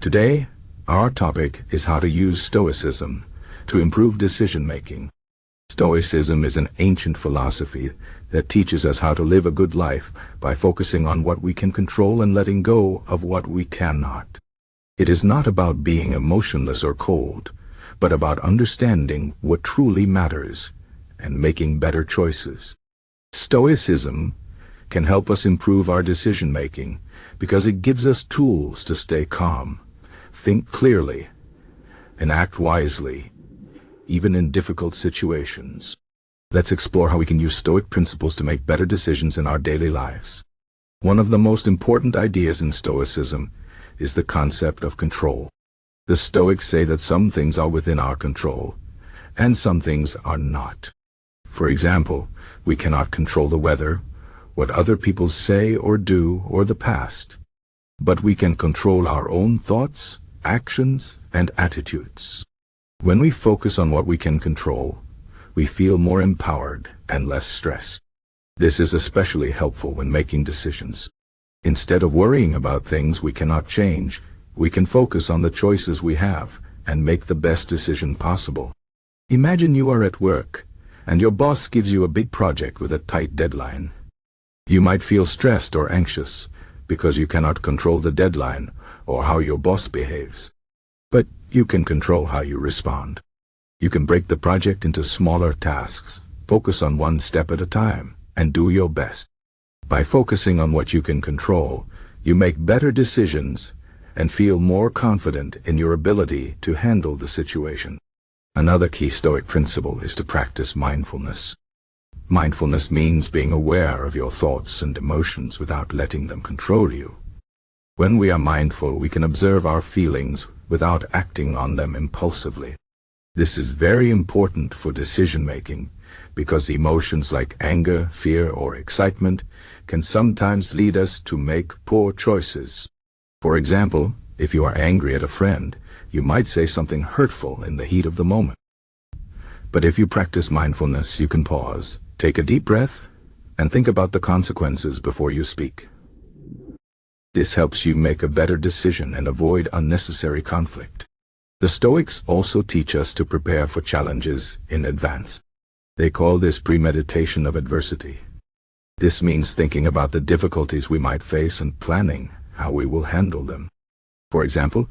Today, our topic is how to use Stoicism to improve decision-making. Stoicism is an ancient philosophy that teaches us how to live a good life by focusing on what we can control and letting go of what we cannot. It is not about being emotionless or cold, but about understanding what truly matters and making better choices. Stoicism can help us improve our decision-making because it gives us tools to stay calm, think clearly, and act wisely, even in difficult situations. Let's explore how we can use Stoic principles to make better decisions in our daily lives. One of the most important ideas in Stoicism is the concept of control. The Stoics say that some things are within our control, and some things are not. For example, we cannot control the weather, what other people say or do, or the past. But we can control our own thoughts, actions, and attitudes. When we focus on what we can control, we feel more empowered and less stressed. This is especially helpful when making decisions. Instead of worrying about things we cannot change, we can focus on the choices we have and make the best decision possible. Imagine you are at work, and your boss gives you a big project with a tight deadline. You might feel stressed or anxious because you cannot control the deadline or how your boss behaves. But you can control how you respond. You can break the project into smaller tasks, focus on one step at a time, and do your best. By focusing on what you can control, you make better decisions and feel more confident in your ability to handle the situation. Another key Stoic principle is to practice mindfulness. Mindfulness means being aware of your thoughts and emotions without letting them control you. When we are mindful, we can observe our feelings without acting on them impulsively. This is very important for decision-making because emotions like anger, fear, or excitement can sometimes lead us to make poor choices. For example, if you are angry at a friend, you might say something hurtful in the heat of the moment. But if you practice mindfulness, you can pause, take a deep breath, and think about the consequences before you speak. This helps you make a better decision and avoid unnecessary conflict. The Stoics also teach us to prepare for challenges in advance. They call this premeditation of adversity. This means thinking about the difficulties we might face and planning how we will handle them. For example,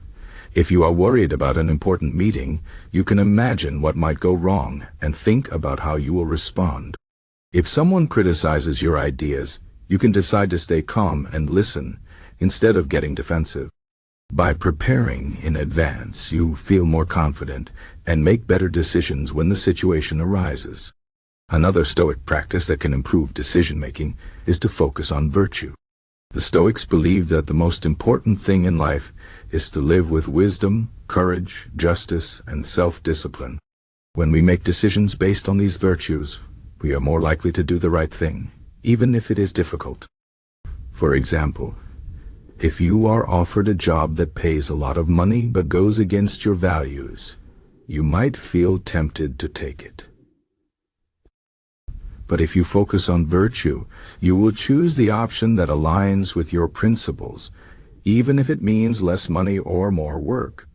if you are worried about an important meeting, you can imagine what might go wrong and think about how you will respond. If someone criticizes your ideas, you can decide to stay calm and listen instead of getting defensive. By preparing in advance, you feel more confident and make better decisions when the situation arises. Another Stoic practice that can improve decision-making is to focus on virtue. The Stoics believe that the most important thing in life is to live with wisdom, courage, justice, and self-discipline. When we make decisions based on these virtues, we are more likely to do the right thing, even if it is difficult. For example, if you are offered a job that pays a lot of money but goes against your values, you might feel tempted to take it. But if you focus on virtue, you will choose the option that aligns with your principles, even if it means less money or more work.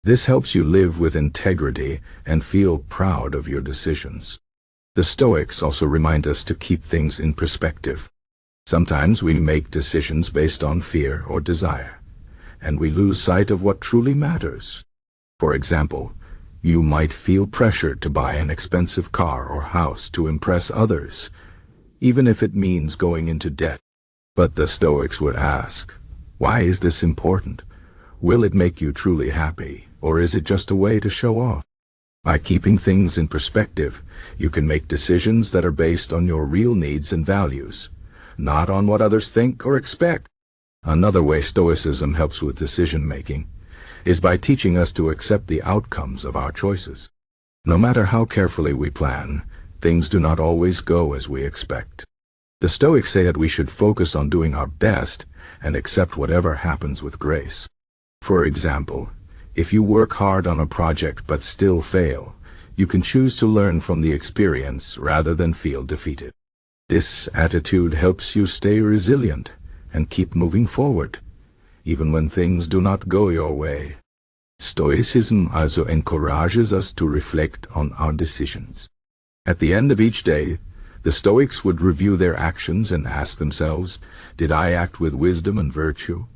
This helps you live with integrity and feel proud of your decisions. The Stoics also remind us to keep things in perspective. Sometimes we make decisions based on fear or desire, and we lose sight of what truly matters. For example, you might feel pressured to buy an expensive car or house to impress others, even if it means going into debt. But the Stoics would ask, why is this important? Will it make you truly happy, or is it just a way to show off? By keeping things in perspective, you can make decisions that are based on your real needs and values, not on what others think or expect. Another way Stoicism helps with decision-making is by teaching us to accept the outcomes of our choices. No matter how carefully we plan, things do not always go as we expect. The Stoics say that we should focus on doing our best and accept whatever happens with grace. For example, if you work hard on a project but still fail, you can choose to learn from the experience rather than feel defeated. This attitude helps you stay resilient and keep moving forward, even when things do not go your way. Stoicism also encourages us to reflect on our decisions. At the end of each day, the Stoics would review their actions and ask themselves, did I act with wisdom and virtue?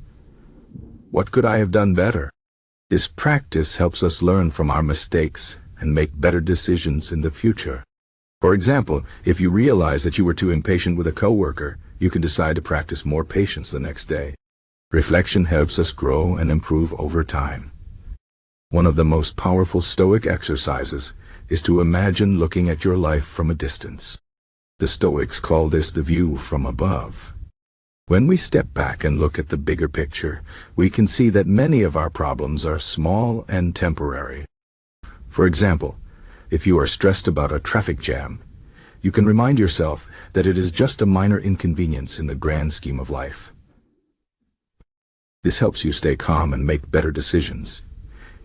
What could I have done better? This practice helps us learn from our mistakes and make better decisions in the future. For example, if you realize that you were too impatient with a coworker, you can decide to practice more patience the next day. Reflection helps us grow and improve over time. One of the most powerful Stoic exercises is to imagine looking at your life from a distance. The Stoics call this the view from above. When we step back and look at the bigger picture, we can see that many of our problems are small and temporary. For example, if you are stressed about a traffic jam, you can remind yourself that it is just a minor inconvenience in the grand scheme of life. This helps you stay calm and make better decisions,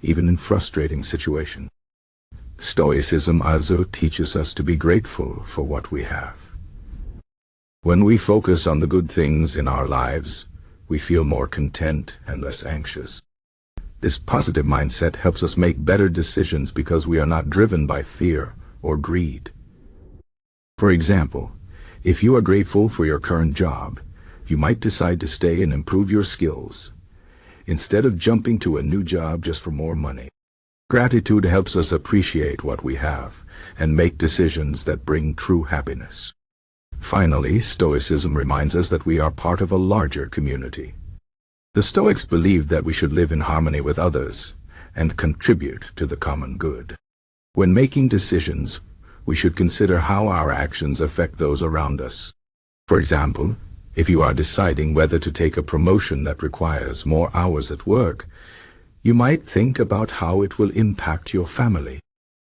even in frustrating situations. Stoicism also teaches us to be grateful for what we have. When we focus on the good things in our lives, we feel more content and less anxious. This positive mindset helps us make better decisions because we are not driven by fear or greed. For example, if you are grateful for your current job, you might decide to stay and improve your skills, instead of jumping to a new job just for more money. Gratitude helps us appreciate what we have and make decisions that bring true happiness. Finally, Stoicism reminds us that we are part of a larger community. The Stoics believed that we should live in harmony with others and contribute to the common good. When making decisions, we should consider how our actions affect those around us. For example, if you are deciding whether to take a promotion that requires more hours at work, you might think about how it will impact your family.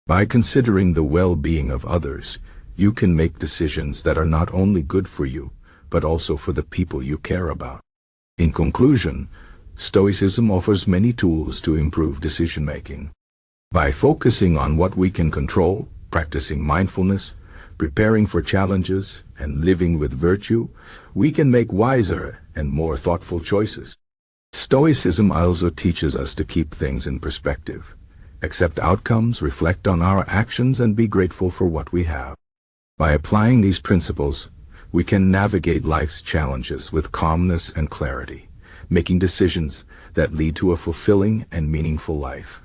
By considering the well-being of others, you can make decisions that are not only good for you, but also for the people you care about. In conclusion, Stoicism offers many tools to improve decision-making. By focusing on what we can control, practicing mindfulness, preparing for challenges, and living with virtue, we can make wiser and more thoughtful choices. Stoicism also teaches us to keep things in perspective, accept outcomes, reflect on our actions, and be grateful for what we have. By applying these principles, we can navigate life's challenges with calmness and clarity, making decisions that lead to a fulfilling and meaningful life.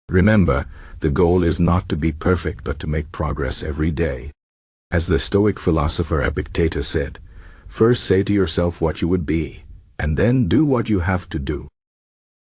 Remember, the goal is not to be perfect but to make progress every day. As the Stoic philosopher Epictetus said, first say to yourself what you would be, and then do what you have to do.